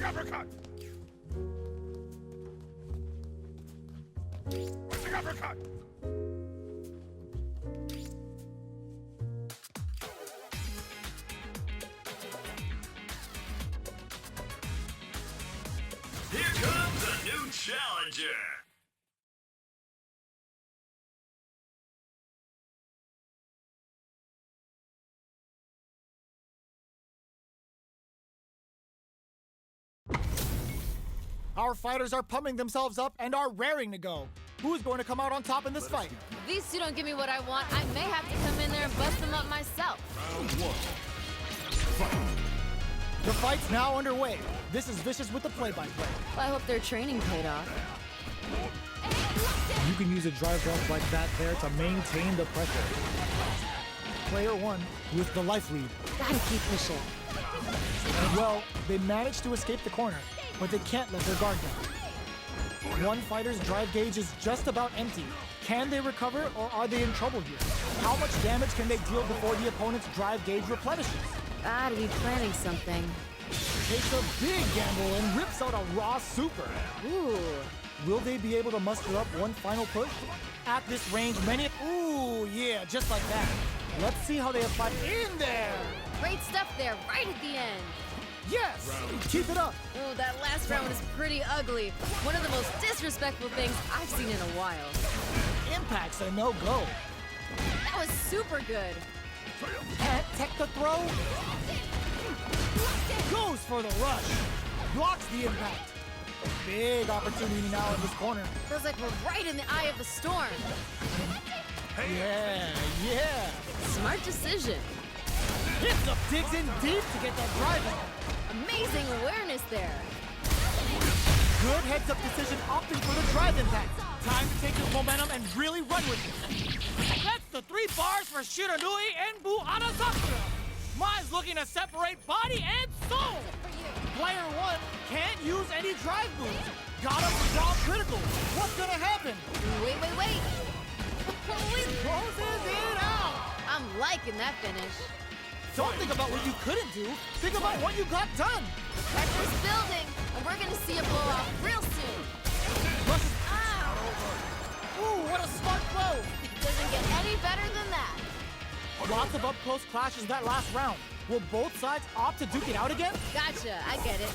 uppercut! Switching uppercut! Here comes a new challenger. Our fighters are pumping themselves up and are raring to go. Who's going to come out on top in this fight? If these two don't give me what I want, I may have to come in there and bust them up myself. Round one. The fight's now underway. This is Vicious with the play-by-play. Well, I hope their training paid off. You can use a drive block like that there to maintain the pressure. Player one with the life lead. Gotta keep pushing. And well, they managed to escape the corner, but they can't let their guard down. One fighter's drive gauge is just about empty. Can they recover, or are they in trouble here? How much damage can they deal before the opponent's drive gauge replenishes? Gotta be planning something. Takes a big gamble and rips out a raw super. Ooh. Will they be able to muster up one final push? At this range, many... Ooh, yeah, just like that. Let's see how they apply in there. Great stuff there, right at the end. Yes, keep it up. Ooh, that last round was pretty ugly. One of the most disrespectful things I've seen in a while. Impact's a no-go. That was super good. Can't tech the throw. Goes for the rush. Blocks the impact. Big opportunity now in this corner. Feels like we're right in the eye of the storm. Yeah. Smart decision. Hits up, digs in deep to get that drive in. Amazing awareness there. Good heads-up decision opting for the drive impact. Time to take this momentum and really run with it. That's the 3 bars for Shiranui and Buhanazakura. Mine's looking to separate body and soul. Player one can't use any drive moves. Got him for draw critical. What's gonna happen? Wait. Closes it out. I'm liking that finish. Don't think about what you couldn't do. Think about what you got done. Pressure's building, and we're gonna see a blow off real soon. Ow! Ooh, what a smart throw. It doesn't get any better than that. Lots of up-close clashes that last round. Will both sides opt to duke it out again? Gotcha, I get it.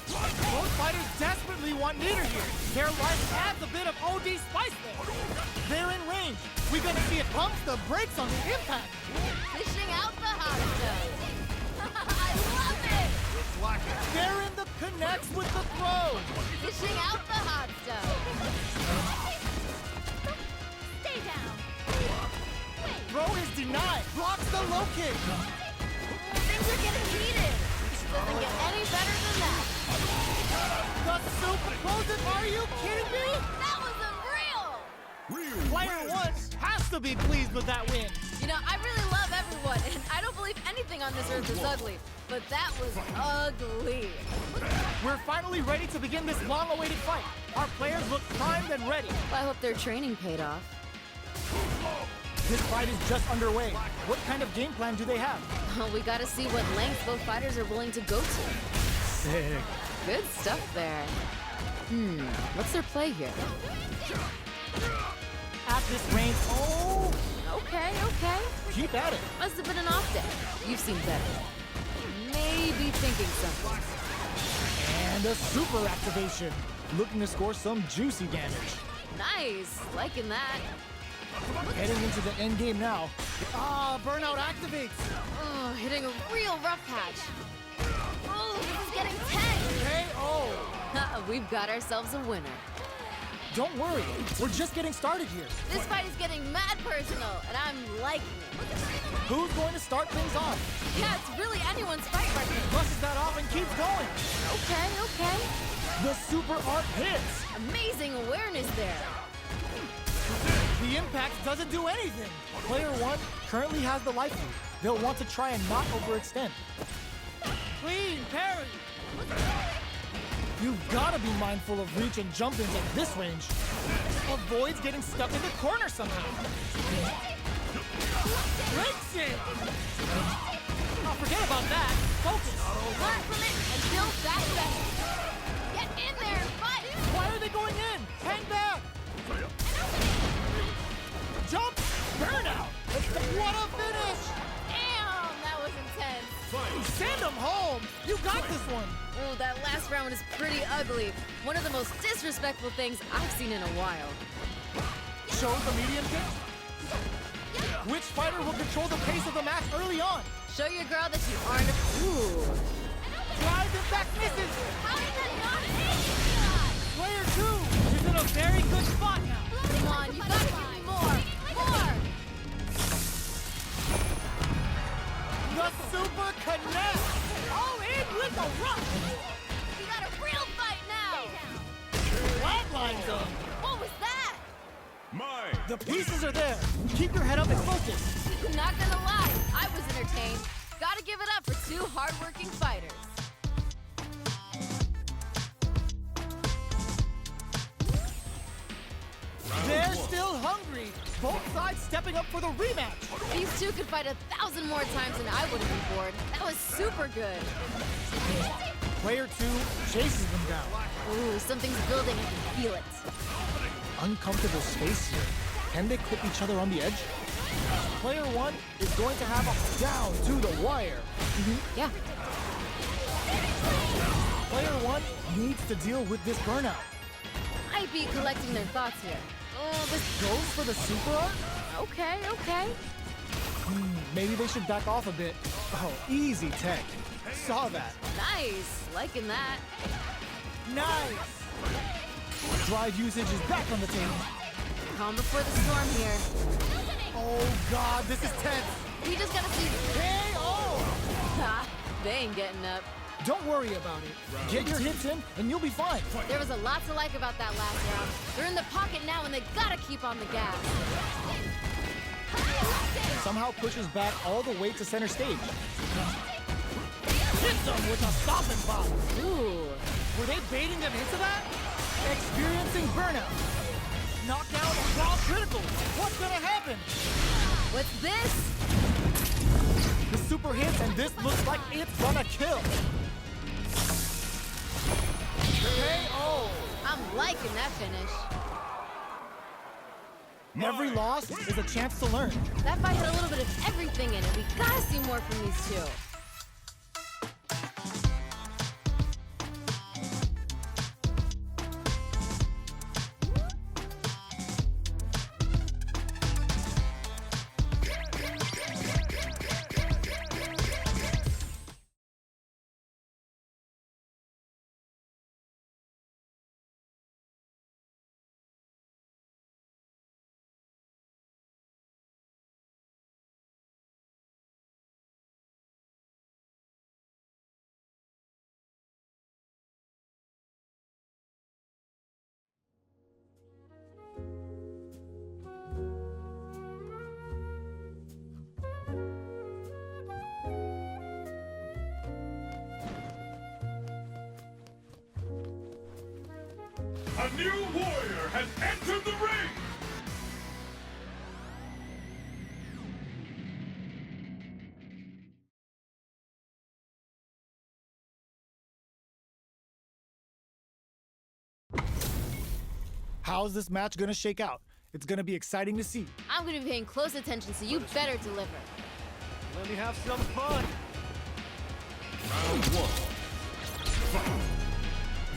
Both fighters desperately want neither here. Their life adds a bit of OD spice there. They're in range. We're gonna see it pumps the brakes on the impact. Dishing out the hot stuff. I love it! They're in the connects with the throw. Dishing out the hot stuff. Stay down. Throw is denied. Blocks the low kick. Things are getting heated. Doesn't get any better than that. The super closes. Are you kidding me? That was unreal! Player one has to be pleased with that win. You know, I really love everyone, and I don't believe anything on this earth is ugly. But that was ugly. We're finally ready to begin this long-awaited fight. Our players look primed and ready. Well, I hope their training paid off. This fight is just underway. What kind of game plan do they have? We gotta see what lengths both fighters are willing to go to. Sick. Good stuff there. What's their play here? At this range, oh, Okay. keep at it. Must have been an off day. You've seen better. Maybe thinking something. And a super activation. Looking to score some juicy damage. Nice. Liking that. Heading into the end game now. Burnout activates. Oh, hitting a real rough patch. Oh, this is getting tense. KO. We've got ourselves a winner. Don't worry, we're just getting started here. This fight is getting mad personal, and I'm liking it. Who's going to start things off? Yeah, it's really anyone's fight right now. Brushes that off and keeps going. Okay. The super art hits. Amazing awareness there. The impact doesn't do anything. Player one currently has the life lead. They'll want to try and not overextend. Clean parry. You've got to be mindful of reach and jump-ins at this range. Avoids getting stuck in the corner somehow. Breaks it! A forget about that. Focus. Learn from it and build back better. Get in there and fight. Why are they going in? Hang back. Jump. Burnout. What a finish. Damn, that was intense. Send them home. You got this one. Ooh, that last round is pretty ugly. One of the most disrespectful things I've seen in a while. Show the medium kick. Which fighter will control the pace of the match early on? Show your girl that you aren't a fool. Drive and back misses. How did that not hit? Player 2 is in a very good spot now. Come on, you gotta give me more. More. The Super Connect. Oh, in with the rush. We got a real fight now. Flatline zone. What was that? Mine. The pieces are there. Keep your head up and focus. Not gonna lie, I was entertained. Gotta give it up for two hardworking fighters. They're still hungry. Both sides stepping up for the rematch. These two could fight 1,000 more times and I wouldn't be bored. That was super good. Player 2 chases them down. Ooh, something's building. I can feel it. Uncomfortable space here. Can they clip each other on the edge? Player 1 is going to have a down to the wire. Yeah. Player 1 needs to deal with this burnout. Might be collecting their thoughts here. Oh, this... Goes for the super art? Okay, okay. Maybe they should back off a bit. Oh, easy tech. Saw that. Nice. Liking that. Nice. Drive usage is back on the table. Calm before the storm here. Oh God, this is tense. We just gotta see... KO! Ha! They ain't getting up. Don't worry about it. Get your hits in and you'll be fine. There was a lot to like about that last round. They're in the pocket now and they gotta keep on the gas. Somehow pushes back all the way to center stage. Hits them with a stopping pop. Ooh. Were they baiting them into that? Experiencing burnout. Knockdown and raw critical. What's gonna happen? What's this? The super hits and this looks like it's gonna kill. KO. I'm liking that finish. Every loss is a chance to learn. That fight had a little bit of everything in it. We gotta see more from these two. A new warrior has entered the ring! How's this match gonna shake out? It's gonna be exciting to see. I'm gonna be paying close attention, so you better deliver. Let me have some fun. Round 1. Fight!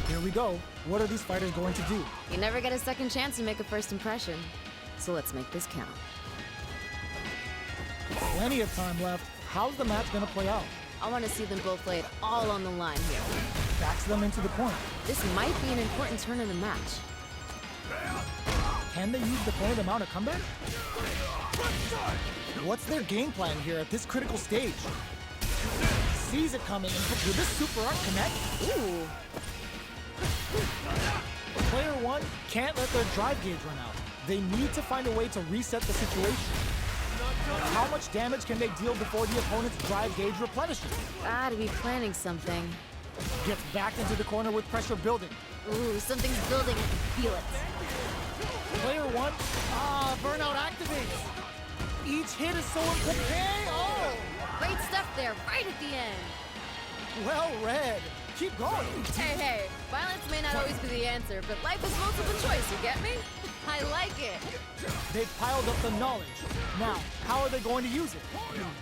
Here we go. What are these fighters going to do? You never get a second chance to make a first impression. So let's make this count. Plenty of time left. How's the match gonna play out? I want to see them both lay it all on the line here. Backs them into the corner. This might be an important turn in the match. Can they use the corner to mount a comeback? What's their game plan here at this critical stage? Sees it coming and will this super art connect? Ooh. Player 1 can't let their drive gauge run out. They need to find a way to reset the situation. How much damage can they deal before the opponent's drive gauge replenishes? Gotta be planning something. Gets backed into the corner with pressure building. Ooh, something's building. I can feel it. Player 1, burnout activates. Each hit is so important. KO! Great stuff there, right at the end. Well read. Keep going. Hey, violence may not always be the answer, but life is multiple choice, you get me? I like it. They've piled up the knowledge. Now, how are they going to use it?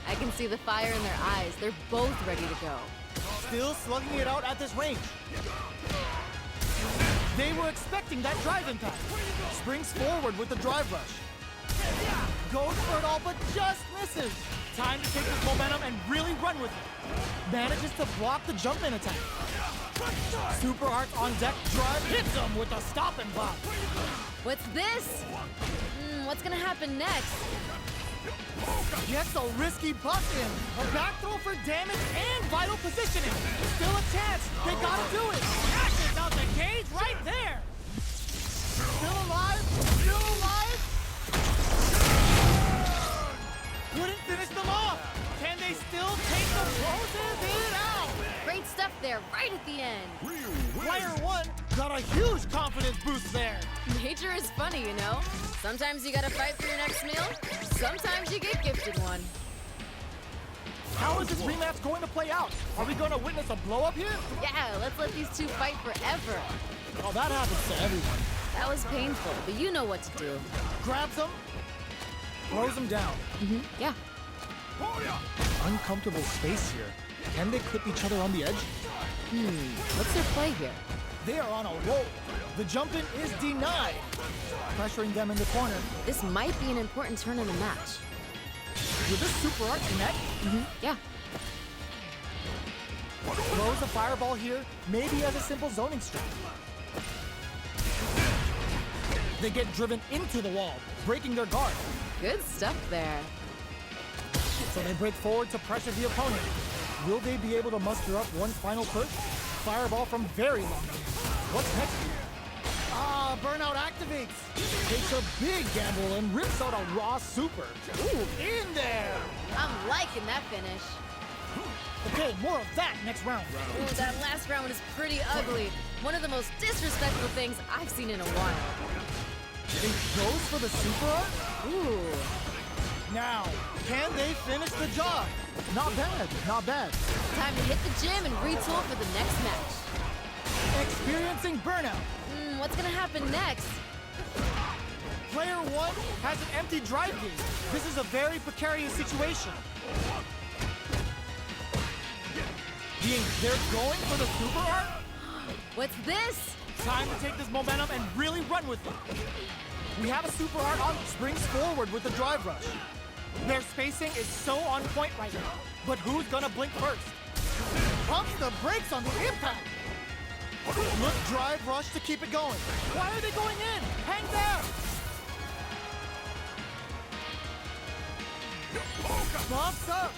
I can see the fire in their eyes. They're both ready to go. Still slugging it out at this range. They were expecting that drive impact. Springs forward with the drive rush. Goes for it all, but just misses. Time to take this momentum and really run with it. Manages to block the jump in attack. Super Art on deck drive hits him with a stop and block. What's this? What's gonna happen next? Gets a risky buck in. A back throw for damage and vital positioning. Still a chance. They gotta do it. Smashes out the cage right there. Still alive. Still alive. Couldn't finish them off. Can they still take the closes it out? Great stuff there, right at the end. Player one got a huge confidence boost there. Nature is funny, you know? Sometimes you gotta fight for your next meal. Sometimes you get gifted one. How is this rematch going to play out? Are we going to witness a blow-up here? Yeah, let's let these two fight forever. Well, that happens to everyone. That was painful, but you know what to do. Grabs him, throws him down. Yeah. Uncomfortable space here. Can they clip each other on the edge? What's their play here? They are on a roll. The jump-in is denied. Pressuring them in the corner. This might be an important turn in the match. Will this Super Art connect? Yeah. Throws a fireball here, maybe as a simple zoning strike. They get driven into the wall, breaking their guard. Good stuff there. So they break forward to pressure the opponent. Will they be able to muster up one final push? Fireball from very long range. What's next here? Burnout activates. Takes a big gamble and rips out a raw super. Ooh, in there. I'm liking that finish. Okay, more of that next round. Ooh, that last round is pretty ugly. One of the most disrespectful things I've seen in a while. He goes for the super art? Ooh. Now, can they finish the job? Not bad, not bad. Time to hit the gym and retool for the next match. Experiencing burnout. What's gonna happen next? Player one has an empty drive gauge. This is a very precarious situation. They're going for the super art? What's this? Time to take this momentum and really run with it. We have a super art on springs forward with the drive rush. Their spacing is so on point right now. But who's gonna blink first? Pumps the brakes on the impact. Look, drive rush to keep it going. Why are they going in? Hang down. Bumps up.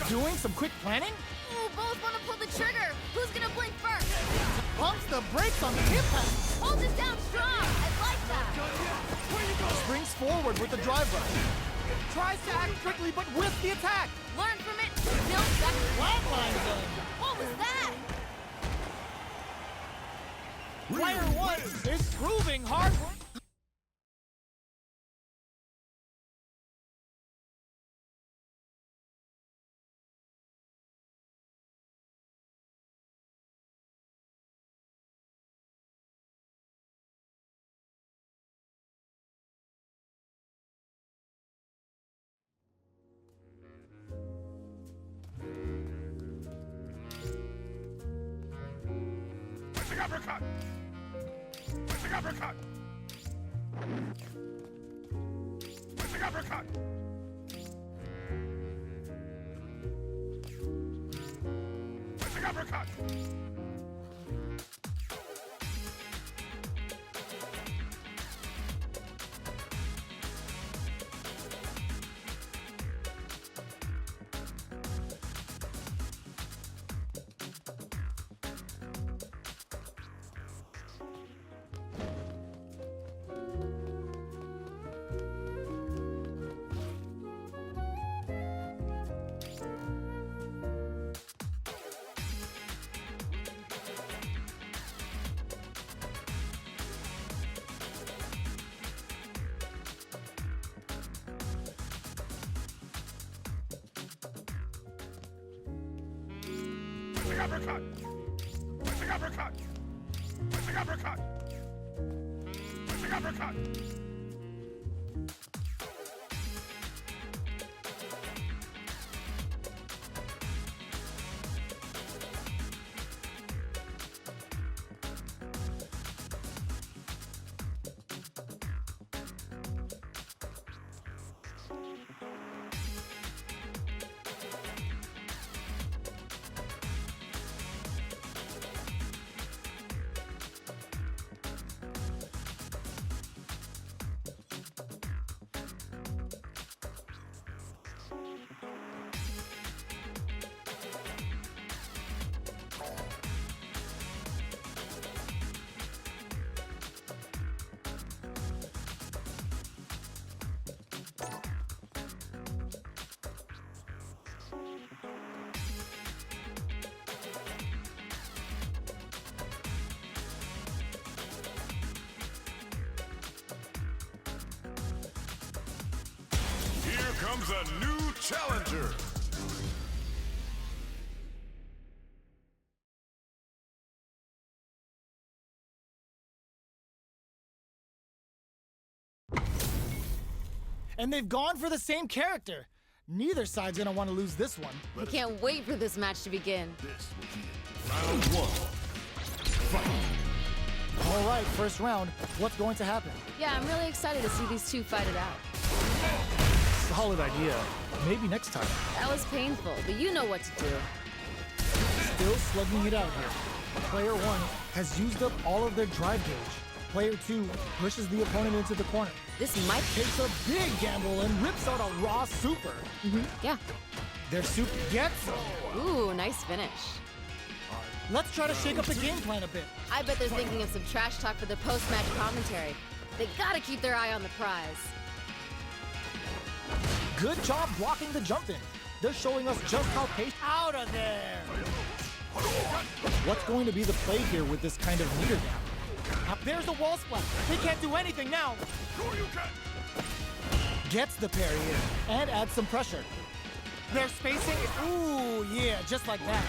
Doing some quick planning? Ooh, both want to pull the trigger. Who's gonna blink first? Pumps the brakes on the impact. Hold it down strong. I like that. Springs forward with the drive rush. Tries to act quickly, but with the attack. Learn from it. Build back. Flatlines them. What was that? Player one is proving hard work. Switching uppercut! Switching uppercut! Switching uppercut! Switching uppercut! uppercut! Missing uppercut! Missing uppercut! Missing uppercut! Here comes a new challenger. And they've gone for the same character. Neither side's gonna want to lose this one. I can't wait for this match to begin. This will be round one. Fight. All right, first round. What's going to happen? Yeah, I'm really excited to see these two fight it out. Solid idea. Maybe next time. That was painful, but you know what to do. Still slugging it out here. Player 1 has used up all of their drive gauge. Player 2 pushes the opponent into the corner. This might... Takes a big gamble and rips out a raw super. Yeah. Their super gets them. Ooh, nice finish. Let's try to shake up the game plan a bit. I bet they're thinking of some trash talk for the post-match commentary. They gotta keep their eye on the prize. Good job blocking the jump in. They're showing us just how patient. Out of there! What's going to be the play here with this kind of meter gap? There's a wall splash. They can't do anything now. Gets the parry in and adds some pressure. Their spacing is, ooh, yeah, just like that.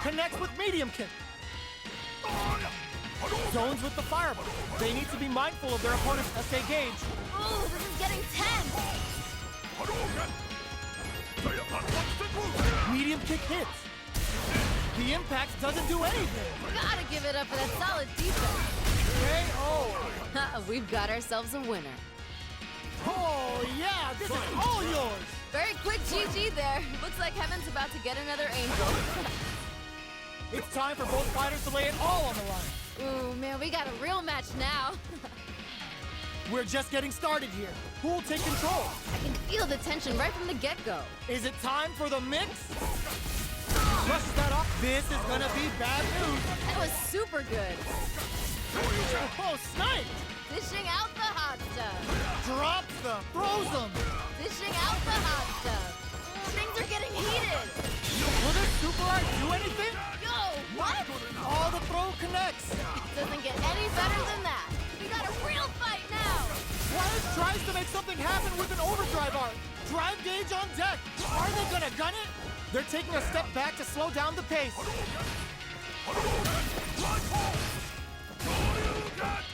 Connects with medium kick. Zones with the fireball. They need to be mindful of their opponent's SA gauge. Ooh, this is getting tense. Medium kick hits. The impact doesn't do anything. Gotta give it up for that solid defense. KO. We've got ourselves a winner. Oh, yeah, this is all yours. Very quick GG there. Looks like Heaven's about to get another angel. It's time for both fighters to lay it all on the line. Ooh, man, we got a real match now. We're just getting started here. Who will take control? I can feel the tension right from the get-go. Is it time for the mix? Brushes that off. This is gonna be bad news. That was super good. Oh, snipe! Dishing out the hot stuff. Drops them, throws them. Dishing out the hot stuff. Things are getting heated. Will this super art do anything? Yo, what? All the throw connects. Doesn't get any better than that. We got a real fight now. Wild tries to make something happen with an overdrive art. Drive gauge on deck. Are they gonna gun it? They're taking a step back to slow down the pace.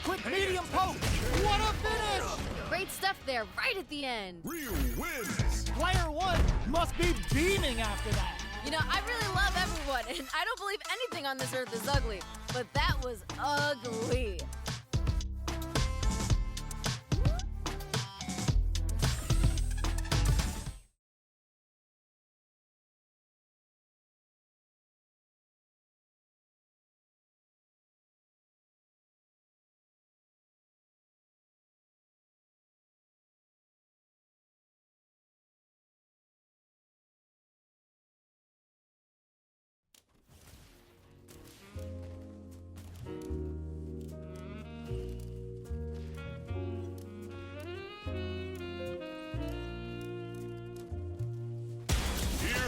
Quick medium poke. What a finish! Great stuff there, right at the end. Ryu wins. Player 1 must be beaming after that. You know, I really love everyone, and I don't believe anything on this earth is ugly, but that was ugly.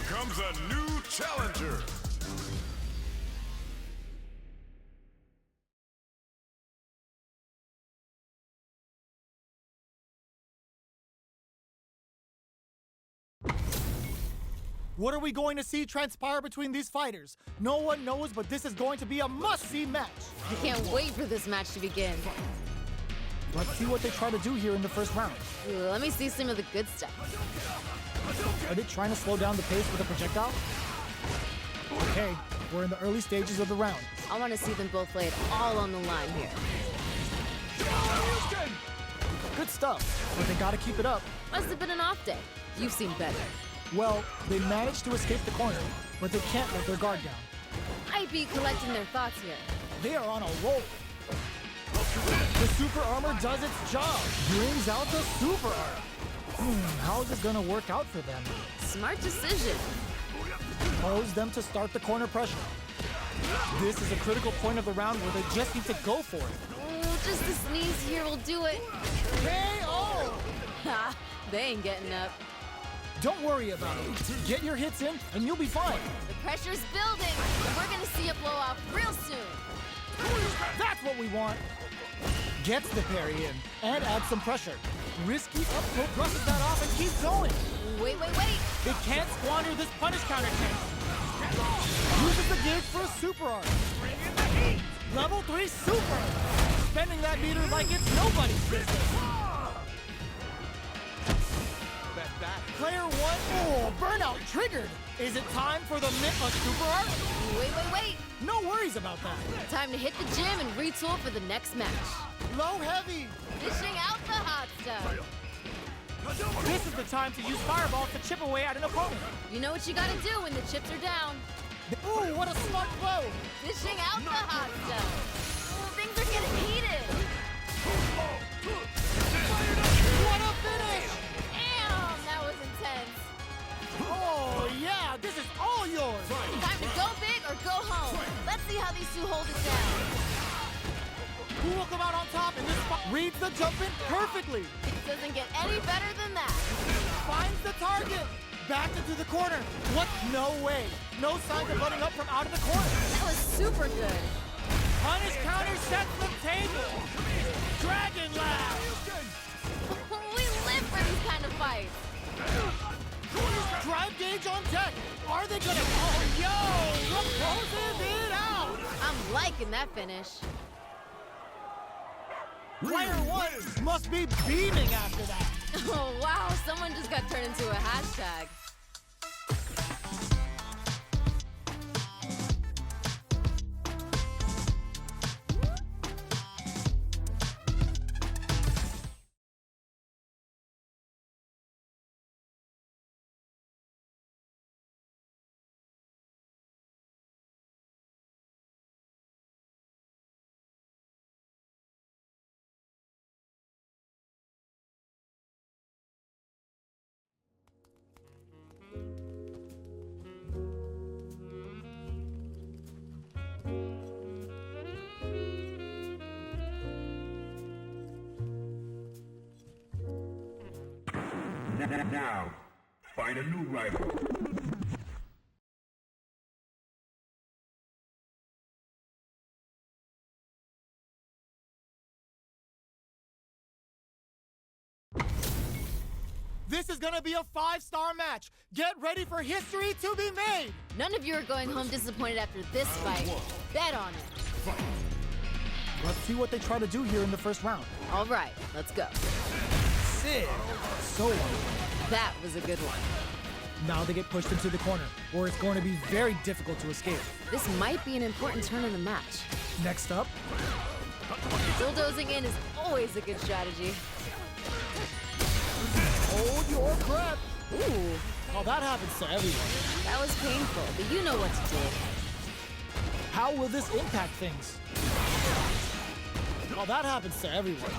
Comes a new challenger. What are we going to see transpire between these fighters? No one knows, but this is going to be a must-see match. I can't wait for this match to begin. Let's see what they try to do here in the first round. Ooh, let me see some of the good stuff. Are they trying to slow down the pace with a projectile? Okay, we're in the early stages of the round. I want to see them both lay it all on the line here. Good stuff, but they gotta keep it up. Must have been an off day. You've seen better. Well, they managed to escape the corner, but they can't let their guard down. Might be collecting their thoughts here. They are on a roll. The super armor does its job. Brings out the super armor. How is this gonna work out for them? Smart decision. Pose them to start the corner pressure. This is a critical point of the round where they just need to go for it. Ooh, just a sneeze here will do it. KO! Ha! They ain't getting up. Don't worry about it. Get your hits in, and you'll be fine. The pressure's building. We're gonna see a blow off real soon. That's what we want. Gets the parry in, and adds some pressure. Risky up tilt brushes that off and keeps going. Wait. They can't squander this punish counter chance. Uses the gauge for a super arm. Level 3 super. Spending that meter like it's nobody's business. Player 1, oh, burnout triggered. Is it time for the a super arm? Wait. No worries about that. Time to hit the gym and retool for the next match. Low heavy. Dishing out the hot stuff. This is the time to use fireballs to chip away at an opponent. You know what you gotta do when the chips are down. Ooh, what a smart blow. Dishing out the hot stuff. Ooh, things are getting heated. What a finish. Damn, that was intense. Oh, yeah, this is all yours. Time to go big or go home. Let's see how these two hold it down. Who will come out on top in this spot? Reads the jump in perfectly. It doesn't get any better than that. Finds the target. Back into the corner. What? No way. No signs of letting up from out of the corner. That was super good. Punish counter sets the table. Dragon Lash. We live for these kind of fights. Drive gauge on deck. Are they gonna? Oh, yo! Closes it out. I'm liking that finish. Player 1 must be beaming after that. Oh, wow, someone just got turned into a hashtag. Now, find a new rival. This is gonna be a 5-star match. Get ready for history to be made. None of you are going home disappointed after this fight. Bet on it. Let's see what they try to do here in the first round. All right, let's go. Sick. So wonderful. That was a good one. Now they get pushed into the corner, where it's going to be very difficult to escape. This might be an important turn in the match. Next up, Bulldozing in is always a good strategy. hold your breath. Ooh, Oh, that happens to everyone. that was painful, but you know what to do. How will this impact things? Oh, that happens to everyone.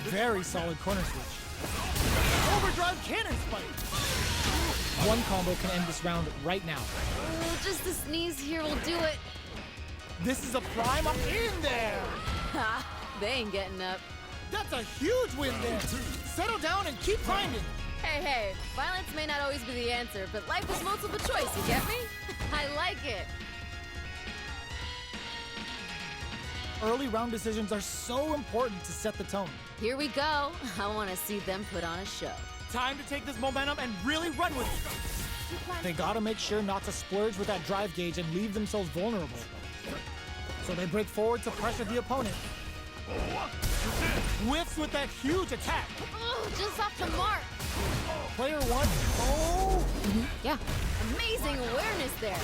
Very solid corner switch. Overdrive cannon spike. One combo can end this round right now. Ooh, just a sneeze here will do it. This is a prime up in there. Ha, they ain't getting up. That's a huge win there. Settle down and keep grinding. Hey, violence may not always be the answer, but life is multiple choice, you get me? I like it. Early round decisions are so important to set the tone. Here we go. I want to see them put on a show. Time to take this momentum and really run with it. They gotta make sure not to splurge with that drive gauge and leave themselves vulnerable. So they break forward to pressure the opponent. Whiffs with that huge attack. Oh, just off the mark. Player one, oh! Yeah, amazing awareness there.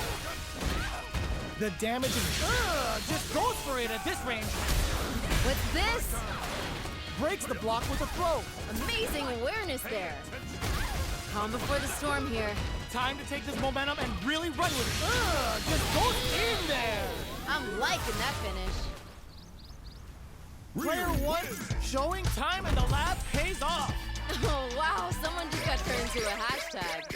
The damage is, just goes for it at this range. What's this? Breaks the block with a throw. Amazing awareness there. Calm before the storm here. Time to take this momentum and really run with it. Just goes in there. I'm liking that finish. Player one, showing time in the lab pays off. Oh, wow, someone just got turned into a hashtag.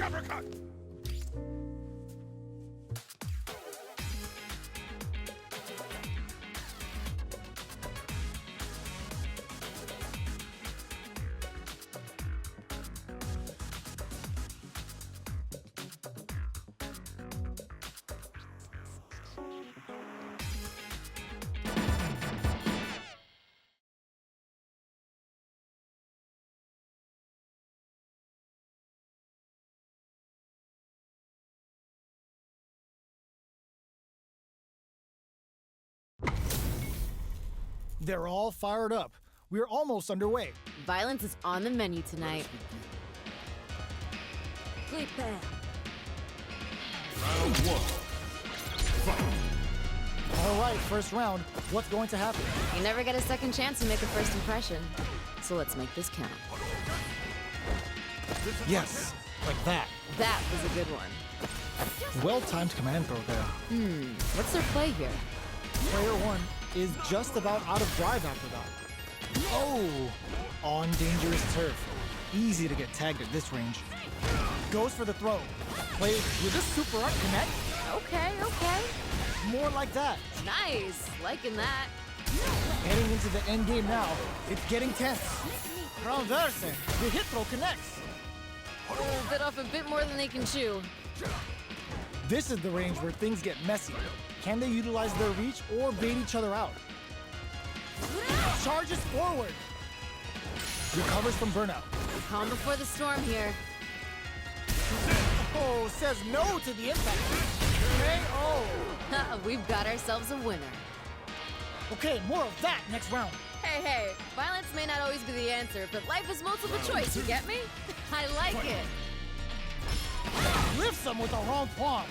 Uppercut! They're all fired up. We're almost underway. Violence is on the menu tonight. Sleep there. Round one. All right, first round. What's going to happen? You never get a second chance to make a first impression. So let's make this count. Yes, like that. That was a good one. Well-timed command throw there. What's their play here? Player one is just about out of drive after that. Oh, on dangerous turf. Easy to get tagged at this range. Goes for the throw. Plays with a super art connect. Okay. More like that. Nice. Liking that. Heading into the end game now. It's getting tense. Transverse. The hit throw connects. Oh, bit off a bit more than they can chew. This is the range where things get messy. Can they utilize their reach or bait each other out? Charges forward. Recovers from burnout. Calm before the storm here. Oh, says no to the impact. KO. We've got ourselves a winner. Okay, more of that next round. Hey, violence may not always be the answer, but life is multiple choice, you get me? I like it. Lifts him with the wrong palm.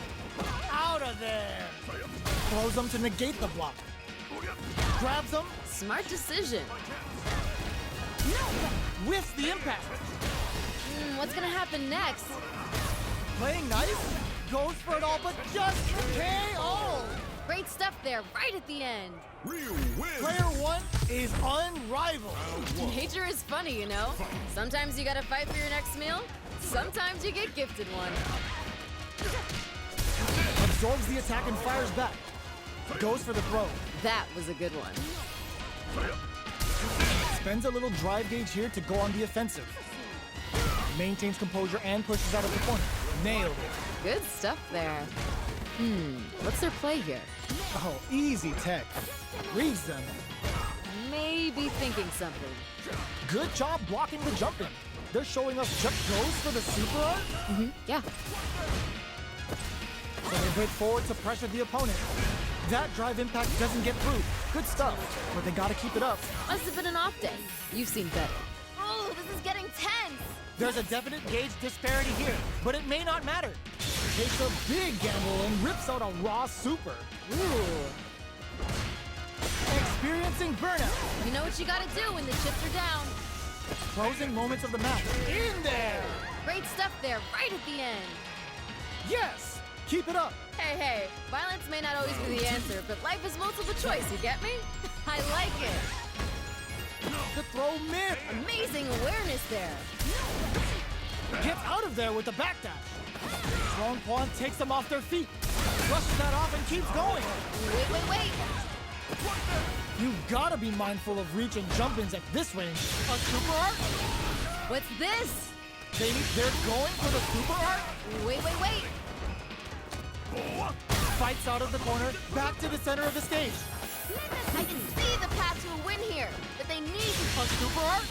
Out of there! Throws him to negate the block. Grabs him, Smart decision. whiffs the impact. What's gonna happen next? Playing nice, goes for it all, but just KO! Great stuff there, right at the end. Ryu wins. Player one is unrivaled. Nature is funny, you know? Sometimes you gotta fight for your next meal, sometimes you get gifted one. Absorbs the attack and fires back. Goes for the throw. That was a good one. Spends a little drive gauge here to go on the offensive. Maintains composure and pushes out of the corner. Nailed it. Good stuff there. What's their play here? Oh, easy tech. Reads them. Maybe thinking something. Good job blocking the jumping. They're showing us Chuck goes for the super art. Yeah. So they break forward to pressure the opponent. That drive impact doesn't get through. Good stuff, but they gotta keep it up. Must have been an off day. You've seen better. Oh, this is getting tense. There's a definite gauge disparity here, but it may not matter. Takes a big gamble and rips out a raw super. Ooh. Experiencing burnout. You know what you gotta do when the chips are down. Closing moments of the match. In there! Great stuff there, right at the end. Yes! Keep it up. Hey, violence may not always be the answer, but life is multiple choice, you get me? I like it. The throw mid. Amazing awareness there. Gets out of there with the backdash. Strong Pawn takes them off their feet. Brushes that off and keeps going. Wait. You gotta be mindful of reach and jump-ins at this range. A super art? What's this? They're going for the super art? Wait. Fights out of the corner, back to the center of the stage. I can see the path to a win here, but they need A super art?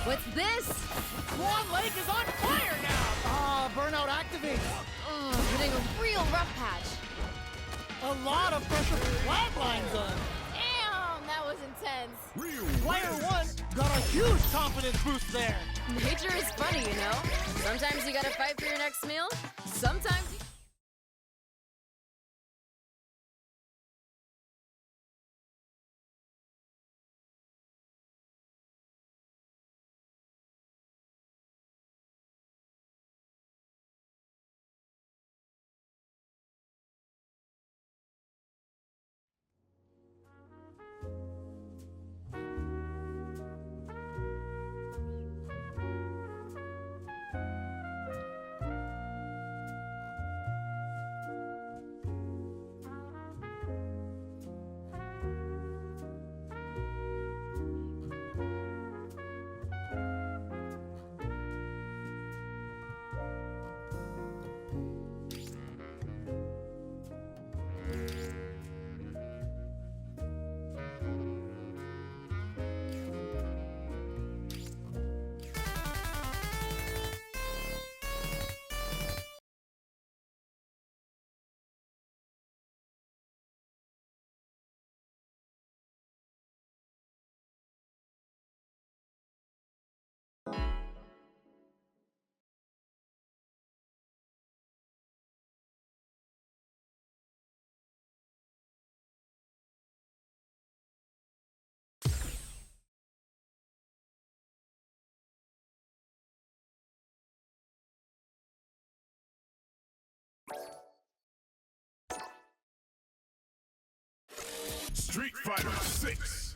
What's this? Swan Lake is on fire now! Burnout activates. Hitting a real rough patch. A lot of pressure flatlines on. Damn, that was intense. Ryu Player wins. one got a huge confidence boost there. Nature is funny, you know? Sometimes you gotta fight for your next meal, sometimes you... Street Fighter 6.